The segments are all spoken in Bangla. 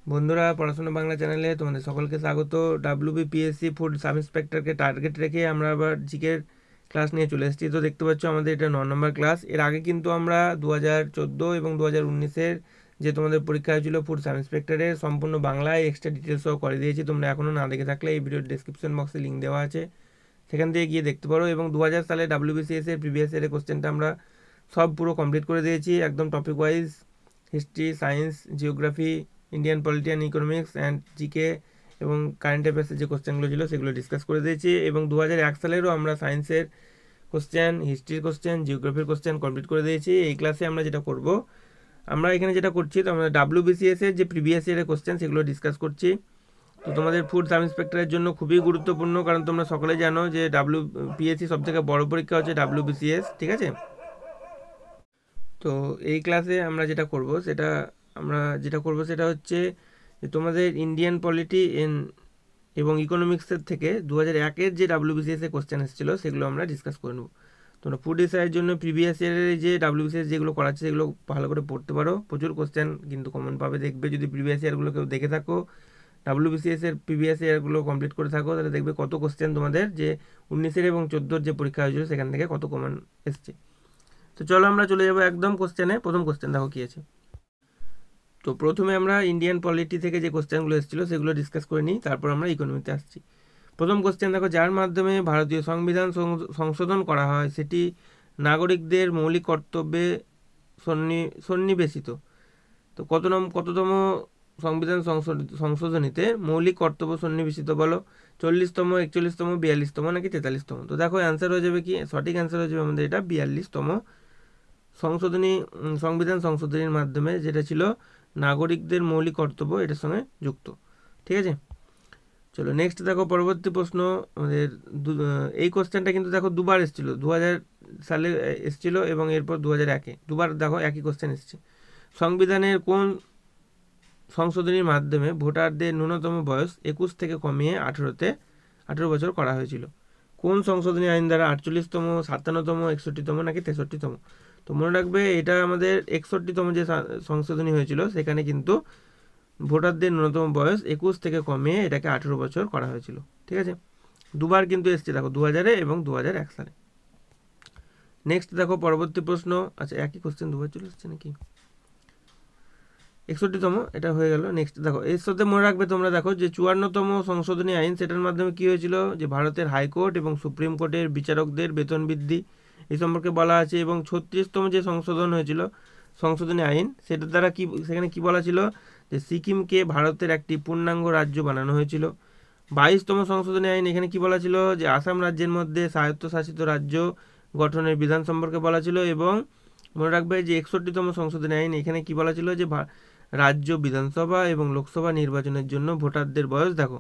বন্ধুরা, পড়াশোনা বাংলা চ্যানেলে তোমাদের সকলকে স্বাগত। ডাব্লিউবিপিএসসি ফুড সাব ইন্সপেক্টরকে টার্গেট রেখে আমরা আবার জিকের ক্লাস নিয়ে চলে এসেছি। তো দেখতে পাচ্ছ আমাদের এটা 9 নম্বর ক্লাস। এর আগে কিন্তু আমরা 2014 এবং 2019-এর যে তোমাদের পরীক্ষা হয়েছিল ফুড সাব ইন্সপেক্টরের সম্পূর্ণ বাংলায় এক্সট্রা ডিটেলসও করে দিয়েছি। তোমরা এখনও না দেখে থাকলে এই ভিডিওর ডেসক্রিপশন বক্সে লিঙ্ক দেওয়া আছে, সেখান থেকে গিয়ে দেখতে পারো। এবং 2000 সালে ডাব্লিউবিসিএস এর প্রিভিয়াস ইয়ারের কোশ্চেনটা আমরা সব পুরো কমপ্লিট করে দিয়েছি, একদম topic wise. History, science, geography, Indian polity and economics and GK এবং কারেন্ট অ্যাফেয়ার্সের যে কোশ্চেনগুলো ছিল সেগুলো ডিসকাস করে দিয়েছি। এবং 2001 সালেরও আমরা সায়েন্সের কোশ্চেন, হিস্ট্রির কোশ্চেন, জিওগ্রাফির কোশ্চেন কমপ্লিট করে দিয়েছি। এই ক্লাসে আমরা যেটা করব, আমরা এখানে যেটা করছি, তো আমরা ডাব্লিউবিসিএস এর যে প্রিভিয়াস ইয়ারের কোশ্চেন সেগুলো ডিসকাস করছি। তো তোমাদের ফুড সাব ইন্সপেক্টরের জন্য খুবই গুরুত্বপূর্ণ, কারণ তোমরা সকলে জানো যে ডাব্লিউপিএসসি সব থেকে বড় পরীক্ষা হচ্ছে ডাব্লিউবিসিএস, ঠিক আছে। তো এই ক্লাসে আমরা যেটা করব সেটা হচ্ছে যে তোমাদের ইন্ডিয়ান পলিটি এবং ইকোনমিক্সের থেকে 2001-এর যে ডাব্লিউবিসিএস এর কোশ্চেন এসেছিলো সেগুলো আমরা ডিসকাস করে নেব। তোমরা ফুড এসআইয়ের জন্য প্রিভিয়াস ইয়ারের যে ডাব্লিউবিসিএস যেগুলো করাচ্ছে সেগুলো ভালো করে পড়তে পারো, প্রচুর কোশ্চেন কিন্তু কমন পাবে দেখবে। যদি প্রিভিয়াস ইয়ারগুলো কেউ দেখে থাকো, ডাব্লিউবিসিএস এর প্রিভিয়াস ইয়ারগুলো কমপ্লিট করে থাকো, তাহলে দেখবে কত কোশ্চেন তোমাদের যে 19-এর এবং 14-র যে পরীক্ষা হয়েছিল সেখান থেকে কত কমন এসছে। তো চলো আমরা চলে যাবো একদম কোশ্চেনে। প্রথম কোশ্চেন দেখো কী আছে। তো প্রথমে আমরা ইন্ডিয়ান পলিটি থেকে যে কোশ্চেনগুলো এসেছিলো সেগুলো ডিসকাস করে নিই, তারপর আমরা ইকোনমিতে আসছি। প্রথম কোশ্চেন দেখো, যার মাধ্যমে ভারতীয় সংবিধান সংশোধন করা হয় সেটি নাগরিকদের মৌলিক কর্তব্যে সন্নিবেশিত। তো কততম সংবিধান সংশোধনীতে মৌলিক কর্তব্য সন্নিবেশিত বলো? 40তম, 41তম, 42তম নাকি 43তম? তো দেখো অ্যান্সার হয়ে যাবে কি, সঠিক অ্যান্সার হয়ে যাবে আমাদের এটা 42তম সংবিধান সংশোধনীর মাধ্যমে, যেটা ছিল নাগরিকদের মৌলিক কর্তব্য এটার সঙ্গে যুক্ত, ঠিক আছে। চলো নেক্সট দেখো, পরবর্তী প্রশ্ন আমাদের এই কোশ্চেনটা কিন্তু দেখো দুবার এসেছিলো, 2000 সালে এসেছিলো এবং এরপর 2001-এ দুবার দেখো একই কোশ্চেন এসেছে। সংবিধানের কোন সংশোধনীর মাধ্যমে ভোটারদের ন্যূনতম বয়স 21 থেকে কমিয়ে 18 বছর করা হয়েছিল? কোন সংশোধনী আইন দ্বারা? 48তম, 57তম, 61তম নাকি 63তম? তো মনে রাখবে এটা আমাদের 61তম যে সংশোধনী হয়েছিল সেখানে কিন্তু ভোটারদের ন্যূনতম বয়স 21 থেকে কমিয়ে এটাকে 18 বছর করা হয়েছিল, ঠিক আছে। দুবার কিন্তু এসছে দেখো, 2000-এ এবং 2001 সালে। নেক্সট দেখো পরবর্তী প্রশ্ন, আচ্ছা একই কোশ্চেন দুবার চলে এসছে নাকি? 61তম এটা হয়ে গেল। নেক্সট দেখো, এর সাথে মনে রাখবে তোমরা দেখো যে 54তম সংশোধনী আইন, সেটার মাধ্যমে কি হয়েছিল, যে ভারতের হাইকোর্ট এবং সুপ্রিম কোর্টের বিচারকদের বেতন বৃদ্ধি এই সম্পর্কে বলা আছে। এবং 36তম যে সংশোধনী আইন, সেটার দ্বারা কি, সেখানে কি বলা ছিল, যে সিকিমকে ভারতের একটি পূর্ণাঙ্গ রাজ্য বানানো হয়েছিল। 22তম সংশোধনী আইন, এখানে কি বলা ছিল, যে আসাম রাজ্যের মধ্যে স্বায়ত্তশাসিত রাজ্য গঠনের বিধান সম্পর্কে বলা ছিল। এবং মনে রাখবে যে 61তম সংশোধনী আইন, এখানে কি বলা ছিল, যে রাজ্য বিধানসভা এবং লোকসভা নির্বাচনের জন্য ভোটারদের বয়স দেখো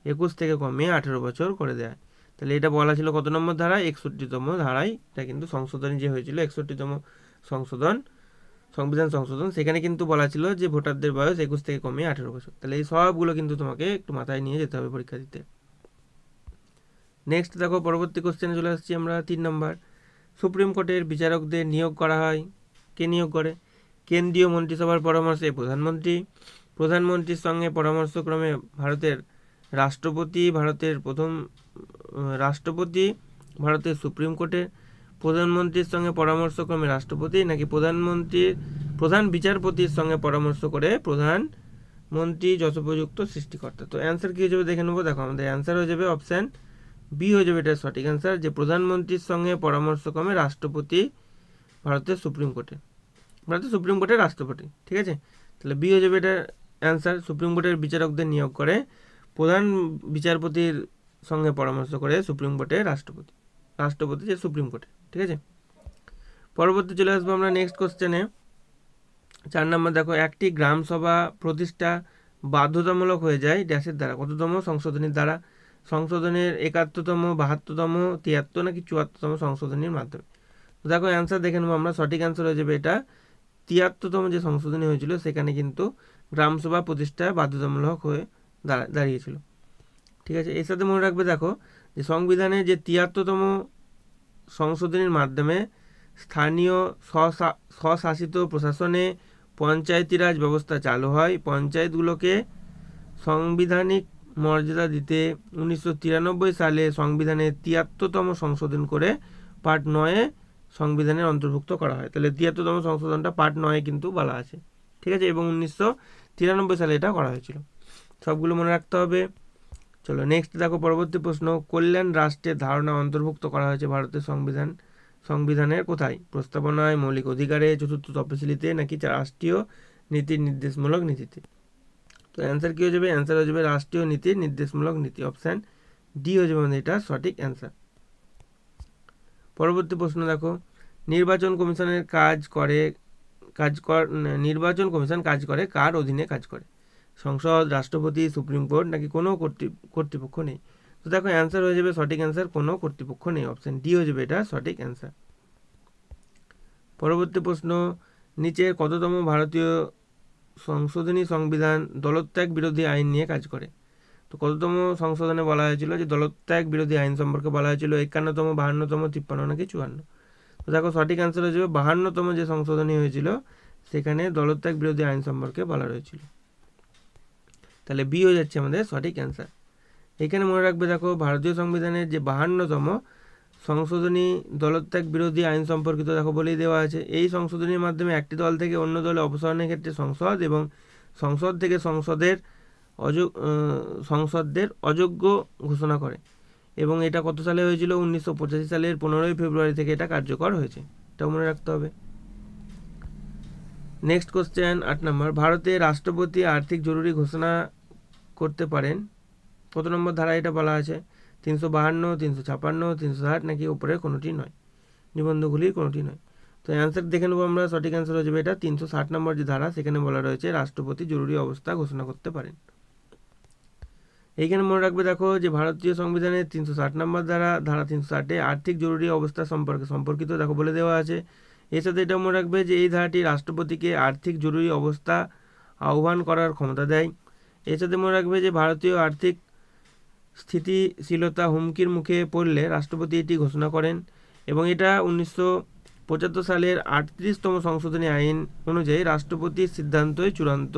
21 থেকে কমিয়ে 18 বছর করে দেয়। তাহলে এটা বলা ছিল কত নম্বর ধারায়? 61তম ধারায়। এটা কিন্তু সংশোধনী যে হয়েছিল 61তম সংবিধান সংশোধন, সেখানে কিন্তু বলা ছিল যে ভোটারদের বয়স 21 থেকে কমিয়ে 18 বছর। তাহলে এই সবগুলো কিন্তু তোমাকে একটু মাথায় নিয়ে যেতে হবে পরীক্ষা দিতে। নেক্সট দেখো পরবর্তী কোশ্চেনে চলে আসছি আমরা, 3 নম্বর। সুপ্রিম কোর্টের বিচারকদের নিয়োগ করা হয়, কে নিয়োগ করে? কেন্দ্রীয় মন্ত্রিসভার পরামর্শে প্রধানমন্ত্রীর সঙ্গে পরামর্শক্রমে ভারতের রাষ্ট্রপতি ভারতের সুপ্রিম কোর্টে, প্রধানমন্ত্রীর সঙ্গে পরামর্শক্রমে রাষ্ট্রপতি, নাকি প্রধান বিচারপতির সঙ্গে পরামর্শ করে প্রধানমন্ত্রী যথোপযুক্ত সৃষ্টিকর্তা? তো অ্যান্সার কী হয়ে যাবে দেখে নেবো। দেখো আমাদের অ্যান্সার হয়ে যাবে অপশান বি হয়ে যাবে এটার সঠিক অ্যান্সার, যে প্রধানমন্ত্রীর সঙ্গে পরামর্শক্রমে রাষ্ট্রপতি ভারতের সুপ্রিম কোর্টের রাষ্ট্রপতি, ঠিক আছে। তাহলে বি হয়ে যাবে এটার অ্যান্সার। সুপ্রিম কোর্টের বিচারকদের নিয়োগ করে প্রধান বিচারপতির সঙ্গে পরামর্শ করে সুপ্রিম কোর্টের রাষ্ট্রপতি যে সুপ্রিম কোর্টে, ঠিক আছে। পরবর্তী চলে আসবো আমরা নেক্সট কোশ্চেনে। 4 নম্বর দেখো, একটি গ্রাম সভা প্রতিষ্ঠা বাধ্যতামূলক হয়ে যায় ড্যাশের দ্বারা? কততম সংশোধনীর দ্বারা? সংশোধনের 71তম, 72তম, 73 নাকি 74তম সংশোধনীর মাধ্যমে? তো দেখো অ্যান্সার দেখে নেবো আমরা। সঠিক অ্যান্সার হয়ে যাবে এটা 73তম যে সংশোধনী হয়েছিল সেখানে কিন্তু গ্রামসভা প্রতিষ্ঠা বাধ্যতামূলক হয়ে দাঁড়িয়েছিল, ঠিক আছে। এর সাথে মনে রাখবে দেখো যে সংবিধানে যে 73তম সংশোধনীর মাধ্যমে স্থানীয় স্বশাসিত প্রশাসনে পঞ্চায়েতি রাজ ব্যবস্থা চালু হয়, পঞ্চায়েতগুলোকে সাংবিধানিক মর্যাদা দিতে 1993 সালে সংবিধানের 73তম সংশোধন করে পার্ট 9 সংবিধানের অন্তর্ভুক্ত করা হয়। তাহলে 73তম সংশোধনটা পার্ট 9 কিন্তু বলা আছে, ঠিক আছে, এবং 1993 সালে এটা করা হয়েছিল। সবগুলো মনে রাখতে হবে। চলো নেক্সট দেখো, পরবর্তী প্রশ্ন, কল্যাণ রাষ্ট্রের ধারণা অন্তর্ভুক্ত করা হয়েছে ভারতের সংবিধানের কোথায়? প্রস্তাবনায়, মৌলিক অধিকারে, চতুর্থ তফসিলিতে নাকি রাষ্ট্রীয় নীতির নির্দেশমূলক নীতিতে? তো অ্যান্সার কী হয়ে যাবে? অ্যান্সার হয়ে যাবে রাষ্ট্রীয় নীতির নির্দেশমূলক নীতি, অপশান ডি হয়ে যাবে আমাদের এটা সঠিক অ্যান্সার। পরবর্তী প্রশ্ন দেখো, নির্বাচন কমিশন কাজ করে কার অধীনে কাজ করে? সংসদ, রাষ্ট্রপতি, সুপ্রিম কোর্ট নাকি কোনো কর্তৃপক্ষ নেই? তো দেখো অ্যান্সার হয়ে যাবে সঠিক অ্যান্সার কোনো কর্তৃপক্ষ নেই, অপশান ডি হয়ে যাবে এটা সঠিক অ্যান্সার। পরবর্তী প্রশ্ন, নিচের কততম ভারতীয় সংশোধনী সংবিধান দলত্যাগ বিরোধী আইন নিয়ে কাজ করে? তো কততম সংশোধনে বলা হয়েছিল যে দলত্যাগ বিরোধী আইন সম্পর্কে বলা হয়েছিল? 51তম, 52তম, 53 নাকি 54? তো দেখো সঠিক অ্যান্সার হয়ে যাবে 52তম যে সংশোধনী হয়েছিল সেখানে দলত্যাগ বিরোধী আইন সম্পর্কে বলা রয়েছিল। তাহলে বি হয়ে যাচ্ছে আমাদের সঠিক অ্যান্সার। এখানে মনে রাখবে, দেখো ভারতীয় সংবিধানের যে 52তম সংশোধনী দলত্যাগ বিরোধী আইন সম্পর্কিত দেখো বলেই দেওয়া আছে। এই সংশোধনীর মাধ্যমে একটি দল থেকে অন্য দলে অপসারণের ক্ষেত্রে সংসদ এবং সংসদ থেকে সংসদদের অযোগ্য ঘোষণা করে, এবং এটা কত সালে হয়েছিল? 1985 সালের 15ই ফেব্রুয়ারি থেকে এটা কার্যকর হয়েছে, এটাও মনে রাখতে হবে। নেক্সট কোশ্চেন 8 নম্বর, ভারতের রাষ্ট্রপতি আর্থিক জরুরি ঘোষণা করতে পারেন কত নম্বর ধারা এটা বলা আছে? 352, 356, 360 নাকি উপরে কোনোটি নয়? নিবন্ধগুলির কোনোটি নয়। তো অ্যান্সার দেখে নেবো আমরা, সঠিক অ্যান্সার হয়ে যাবে এটা 360 নম্বর যে ধারা, সেখানে বলা রয়েছে রাষ্ট্রপতি জরুরি অবস্থা ঘোষণা করতে পারেন। এইখানে মনে রাখবে, দেখো যে ভারতীয় সংবিধানের 360 নম্বর ধারা 360-এ আর্থিক জরুরি অবস্থা সম্পর্কিত দেখো বলে দেওয়া আছে। এর সাথে এটা মনে রাখবে যে এই ধারাটি রাষ্ট্রপতিকে আর্থিক জরুরি অবস্থা আহ্বান করার ক্ষমতা দেয়। এর সাথে মনে রাখবে যে ভারতীয় আর্থিক স্থিতিশীলতা হুমকির মুখে পড়লে রাষ্ট্রপতি এটি ঘোষণা করেন, এবং এটা 1975 সালের 38তম সংশোধনী আইন অনুযায়ী রাষ্ট্রপতির সিদ্ধান্তই চূড়ান্ত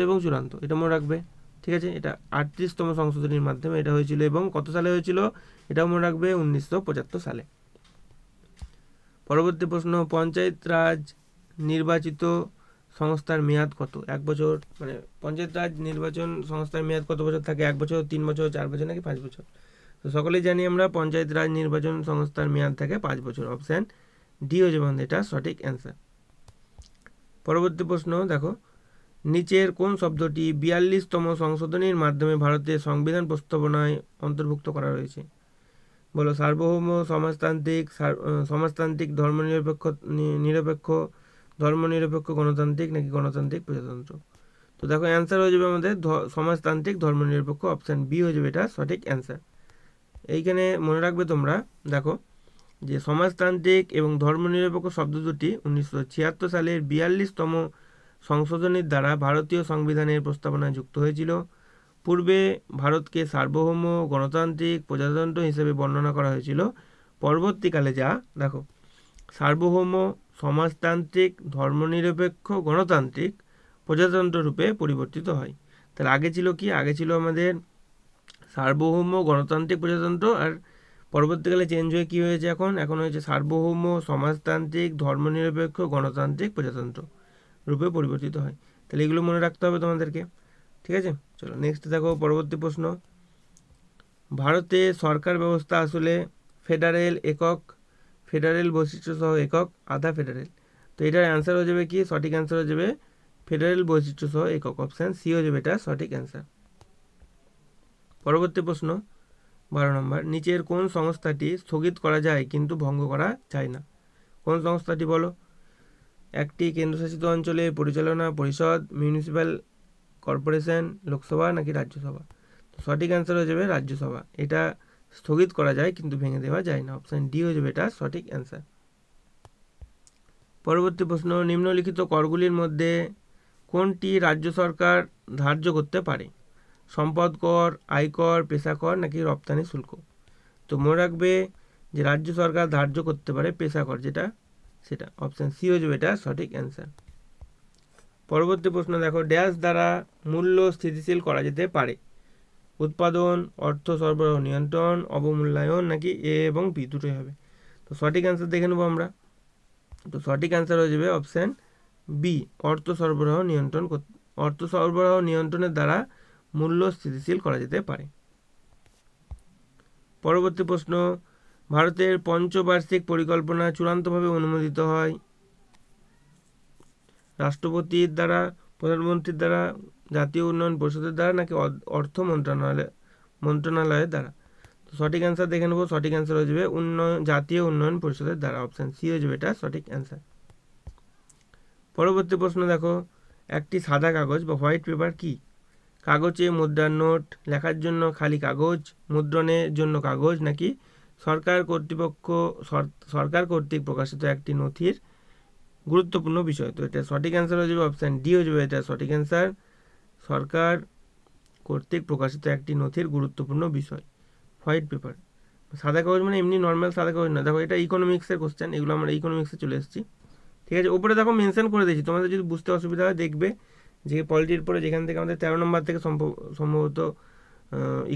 এবং চূড়ান্ত, এটা মনে রাখবে, ঠিক আছে। এটা 38তম সংশোধনীর মাধ্যমে এটা হয়েছিল, এবং কত সালে হয়েছিল এটাও মনে রাখবে 1975 সালে। পরবর্তী প্রশ্ন, পঞ্চায়েত রাজ নির্বাচিত সংস্থার মেয়াদ কত? 1 বছর, মানে পঞ্চায়েত রাজ নির্বাচন সংস্থার মেয়াদ কত বছর থাকে? 1 বছর, 3 বছর, 4 বছর নাকি 5 বছর? তো সকলেই জানি আমরা পঞ্চায়েত রাজ নির্বাচন সংস্থার মেয়াদ থাকে 5 বছর, অপশান ডি হয়ে যাবে এটা সঠিক অ্যান্সার। পরবর্তী প্রশ্ন দেখো, নিচের কোন শব্দটি 42তম সংশোধনীর মাধ্যমে ভারতের সংবিধান প্রস্তাবনায় অন্তর্ভুক্ত করা রয়েছে? বলো, সার্বভৌম, সমাজতান্ত্রিক, ধর্মনিরপেক্ষ, গণতান্ত্রিক নাকি গণতান্ত্রিক প্রজাতন্ত্র? তো দেখো অ্যান্সার হয়ে যাবে আমাদের সমাজতান্ত্রিক ধর্মনিরপেক্ষ, অপশান বি হয়ে যাবে এটা সঠিক অ্যান্সার। এইখানে মনে রাখবে তোমরা, দেখো যে সমাজতান্ত্রিক এবং ধর্মনিরপেক্ষ শব্দ দুটি 1976 সালের 42তম সংশোধনীর দ্বারা ভারতীয় সংবিধানের প্রস্তাবনায় যুক্ত হয়েছিল। পূর্বে ভারতকে সার্বভৌম, গণতান্ত্রিক, প্রজাতন্ত্র হিসেবে বর্ণনা করা হয়েছিল। পরবর্তীকালে যা দেখো সার্বভৌম, সমাজতান্ত্রিক, ধর্মনিরপেক্ষ, গণতান্ত্রিক, প্রজাতন্ত্র রূপে পরিবর্তিত হয়। তাহলে আগে ছিল কি? আগে ছিল আমাদের সার্বভৌম, গণতান্ত্রিক, প্রজাতন্ত্র, আর পরবর্তীকালে চেঞ্জ হয়ে কী হয়েছে? এখন হয়েছে সার্বভৌম, সমাজতান্ত্রিক, ধর্মনিরপেক্ষ, গণতান্ত্রিক, প্রজাতন্ত্র রূপে পরিবর্তিত হয়। তাহলে এগুলো মনে রাখতে হবে তোমাদেরকে, ঠিক আছে। চলো নেক্সট দেখো, পরবর্তী প্রশ্ন, ভারতে সরকার ব্যবস্থা আসলে ফেডারেল, একক, ফেডারেল বৈশিষ্ট্য সহ একক, আধা ফেডারেল? তো এটার অ্যান্সার হয়ে যাবে কি? সঠিক অ্যান্সার হয়ে যাবে ফেডারেল বৈশিষ্ট্য সহ একক, অপশান সি হয়ে যাবে এটা সঠিক অ্যান্সার। পরবর্তী প্রশ্ন 12 নম্বর, নিচের কোন সংস্থাটি স্থগিত করা যায় কিন্তু ভঙ্গ করা যায় না? কোন সংস্থাটি বলো? একটি কেন্দ্রশাসিত অঞ্চলের পরিচালনা পরিষদ, মিউনিসিপ্যাল কর্পোরেশন, লোকসভা নাকি রাজ্যসভা? তো সঠিক অ্যান্সার হয়ে যাবে রাজ্যসভা। এটা স্থগিত করা যায় কিন্তু ভেঙে দেওয়া যায় না, অপশান ডি হয়ে যাবে এটা সঠিক অ্যান্সার। পরবর্তী প্রশ্ন, নিম্নলিখিত করগুলির মধ্যে কোনটি রাজ্য সরকার ধার্য করতে পারে? সম্পদ কর, আয়কর, পেশা কর নাকি রপ্তানি শুল্ক? তো মনে রাখবে যে রাজ্য সরকার ধার্য করতে পারে পেশা কর, যেটা সেটা অপশান সি হয়ে যাবে এটা সঠিক অ্যান্সার। পরবর্তী প্রশ্ন দেখো, ড্যাশ দ্বারা মূল্য স্থিতিশীল করা যেতে পারে? উৎপাদন, অর্থ সরবরাহ নিয়ন্ত্রণ, অবমূল্যায়ন নাকি এ এবং বি দুটোই হবে। তো সঠিক অ্যান্সার দেখে নেবো আমরা। তো সঠিক অ্যান্সার হয়ে যাবে অপশান বি, অর্থ সরবরাহ নিয়ন্ত্রণ। অর্থ সরবরাহ নিয়ন্ত্রণের দ্বারা মূল্য স্থিতিশীল করা যেতে পারে। পরবর্তী প্রশ্ন, ভারতের পঞ্চবার্ষিক পরিকল্পনা চূড়ান্তভাবে অনুমোদিত হয় রাষ্ট্রপতির দ্বারা, প্রধানমন্ত্রীর দ্বারা, জাতীয় উন্নয়ন পরিষদের দ্বারা নাকি অর্থ মন্ত্রণালয়ের দ্বারা? তো সঠিক অ্যান্সার দেখে নেবো। সঠিক অ্যান্সার হয়ে যাবে জাতীয় উন্নয়ন পরিষদের দ্বারা, অপশান সি হয়ে যাবে এটা সঠিক অ্যান্সার। পরবর্তী প্রশ্ন দেখো, একটি সাদা কাগজ বা হোয়াইট পেপার কি? কাগজে মুদ্রার নোট, লেখার জন্য খালি কাগজ, মুদ্রণের জন্য কাগজ নাকি সরকার কর্তৃক প্রকাশিত একটি নথির গুরুত্বপূর্ণ বিষয়? তো এটা সঠিক অ্যান্সার হয়ে যাবে অপশান ডি হয়ে যাবে এটা সঠিক অ্যান্সার, সরকার কর্তৃক প্রকাশিত একটি নথির গুরুত্বপূর্ণ বিষয় হোয়াইট পেপার। সাদা কাগজ মানে এমনি নর্মাল সাদা কাগজ না, দেখো এটা ইকোনমিক্সের কোশ্চেন, এগুলো আমরা ইকোনমিক্সে চলে এসেছি। ঠিক আছে, ওপরে দেখো মেনশন করে দিয়েছি, তোমাদের যদি বুঝতে অসুবিধা হয় দেখবে যে পলিটির পরে যেখান থেকে আমাদের 13 নম্বর থেকে সম্ভবত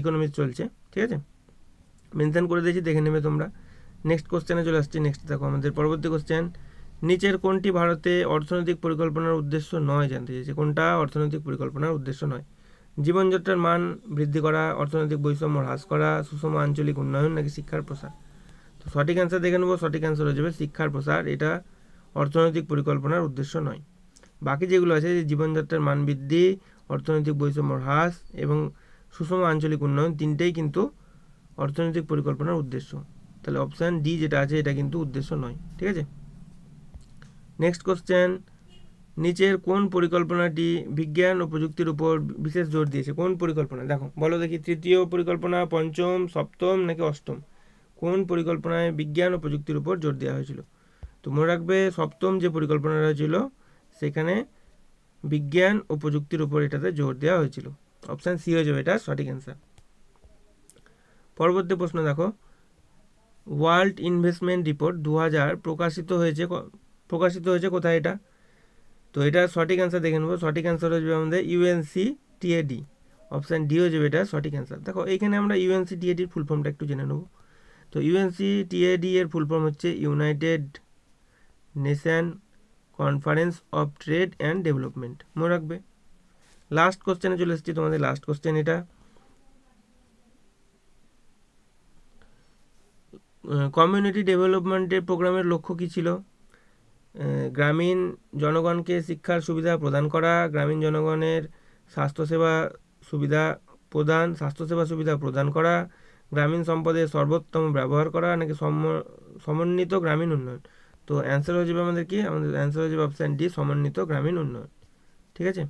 ইকোনমিক্স চলছে। ঠিক আছে, মেনশন করে দিয়েছি, দেখে নেবে তোমরা। নেক্সট কোশ্চেনে চলে আসছি। নেক্সট দেখো আমাদের পরবর্তী কোশ্চেন, নিচের কোনটি ভারতে অর্থনৈতিক পরিকল্পনার উদ্দেশ্য নয়? জানতে চাইছে কোনটা অর্থনৈতিক পরিকল্পনার উদ্দেশ্য নয়। জীবনযাত্রার মান বৃদ্ধি করা, অর্থনৈতিক বৈষম্য হ্রাস করা, সুষম আঞ্চলিক উন্নয়ন নাকি শিক্ষার প্রসার? তো সঠিক অ্যান্সার দেখে নেবো। সঠিক অ্যান্সার হয়ে যাবে শিক্ষার প্রসার, এটা অর্থনৈতিক পরিকল্পনার উদ্দেশ্য নয়। বাকি যেগুলো আছে, যে জীবনযাত্রার মান বৃদ্ধি, অর্থনৈতিক বৈষম্য হ্রাস এবং সুষম আঞ্চলিক উন্নয়ন, তিনটেই কিন্তু অর্থনৈতিক পরিকল্পনার উদ্দেশ্য। তাহলে অপশান ডি যেটা আছে এটা কিন্তু উদ্দেশ্য নয়। ঠিক আছে, নেক্সট কোশ্চেন, নিচের কোন পরিকল্পনাটি বিজ্ঞান ও প্রযুক্তির উপর বিশেষ জোর দিয়েছে? কোন পরিকল্পনা? দেখো বলো দেখি, তৃতীয় পরিকল্পনা, পঞ্চম, সপ্তম নাকি অষ্টম? কোন পরিকল্পনায় বিজ্ঞান ও প্রযুক্তির উপর জোর দেওয়া হয়েছিল? তো মনে রাখবে, সপ্তম যে পরিকল্পনাটা হয়েছিল সেখানে বিজ্ঞান ও প্রযুক্তির উপর এটাতে জোর দেওয়া হয়েছিল। অপশান সি হয়ে যাবে এটা সঠিক অ্যান্সার। পরবর্তী প্রশ্ন দেখো, ওয়ার্ল্ড ইনভেস্টমেন্ট রিপোর্ট 2000 প্রকাশিত হয়েছে কোথায় এটা? তো এটা সঠিক অ্যান্সার দেখে নেবো। সঠিক অ্যান্সার হয়ে যাবে আমাদের UNCTAD, অপশান ডি হয়ে যাবে এটা সঠিক অ্যান্সার। দেখো এইখানে আমরা UNCTAD ফুল ফর্মটা একটু জেনে নেব। তো UNCTAD এর ফুল ফর্ম হচ্ছে United nation conference of trade and development, মনে রাখবে। লাস্ট কোশ্চেনে চলে এসেছি, তোমাদের লাস্ট কোশ্চেন এটা। কমিউনিটি ডেভেলপমেন্টের প্রোগ্রামের লক্ষ্য কী ছিল? গ্রামীণ জনগণকে শিক্ষার সুবিধা প্রদান করা, গ্রামীণ জনগণের স্বাস্থ্যসেবা সুবিধা প্রদান করা, গ্রামীণ সম্পদের সর্বোত্তম ব্যবহার করা নাকি সমন্বিত গ্রামীণ উন্নয়ন? তো অ্যান্সার হয়ে যাবে আমাদের কি? আমাদের অ্যান্সার হয়ে যাবে অপশান ডি, সমন্বিত গ্রামীণ উন্নয়ন। ঠিক আছে,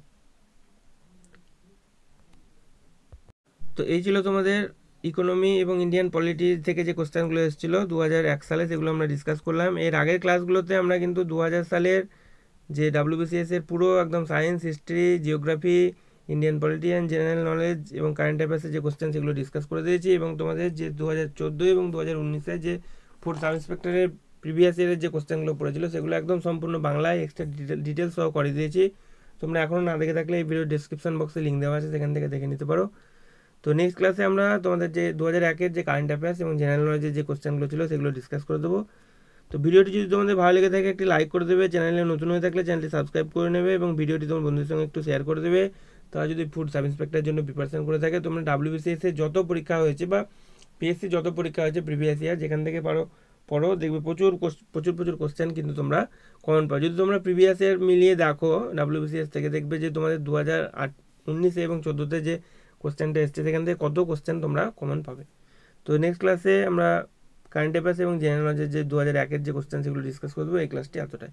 তো এই ছিল তোমাদের ইকোনমি এবং ইন্ডিয়ান পলিটি থেকে যে কোশ্চেনগুলো এসেছিলো 2001 সালে, সেগুলো আমরা ডিসকাস করলাম। এর আগের ক্লাসগুলোতে আমরা কিন্তু 2000 সালের যে WBCS এর পুরো একদম science, history, geography, Indian polity and general knowledge এবং কারেন্ট অ্যাফেয়ার্সের যে কোশ্চেন সেগুলো ডিসকাস করে দিয়েছি। এবং তোমাদের যে 2014 এবং 2019-এ যে ফুড সাব ইন্সপেক্টরের প্রিভিয়াস ইয়ারের যে কোশ্চেনগুলো পড়েছিল সেগুলো একদম সম্পূর্ণ বাংলায় এক্সট্রা ডিটেলস সহ করে দিয়েছি। তোমরা এখনও না দেখে থাকলে এই ভিডিও ডিসক্রিপশন বক্সে লিঙ্ক দেওয়া আছে, সেখান থেকে দেখে নিতে পারো। তো নেক্সট ক্লাসে আমরা তোমাদের যে 2001-এর যে কারেন্ট অ্যাফেয়ার্স এবং জেনারেল নলেজের যে কোশ্চেনগুলো ছিল সেগুলো ডিসকাস করে দেবো। তো ভিডিওটি যদি তোমাদের ভালো লেগে থাকে একটি লাইক করে দেবে, চ্যানেলে নতুন হয়ে থাকলে চ্যানেলটি সাবস্ক্রাইব করে নেবে এবং ভিডিওটি তোমার বন্ধুদের সঙ্গে একটু শেয়ার করে দেবে। তারা যদি ফুড সাব ইন্সপেক্টরের জন্য প্রিপারেশন করে থাকে, তোমরা WBCS এর যত পরীক্ষা হয়েছে বা PSC যত পরীক্ষা হয়েছে প্রিভিয়াস ইয়ার, যেখান থেকে পড়ো দেখবে প্রচুর কোশ্চেন কিন্তু তোমরা কমন পাও। যদি তোমরা প্রিভিয়াস ইয়ার মিলিয়ে দেখো WBCS থেকে, দেখবে যে তোমাদের 2019 এবং 2014-তে যে কোশ্চেনটা এসছে সেখান থেকে কত কোশ্চেন তোমরা কমন পাবে। তো নেক্সট ক্লাসে আমরা কারেন্ট অ্যাফেয়ার্স এবং জেনারেল নলেজের যে 2001-এর যে কোশ্চেন সেগুলো ডিসকাস করবো। এই ক্লাসটি এতটাই।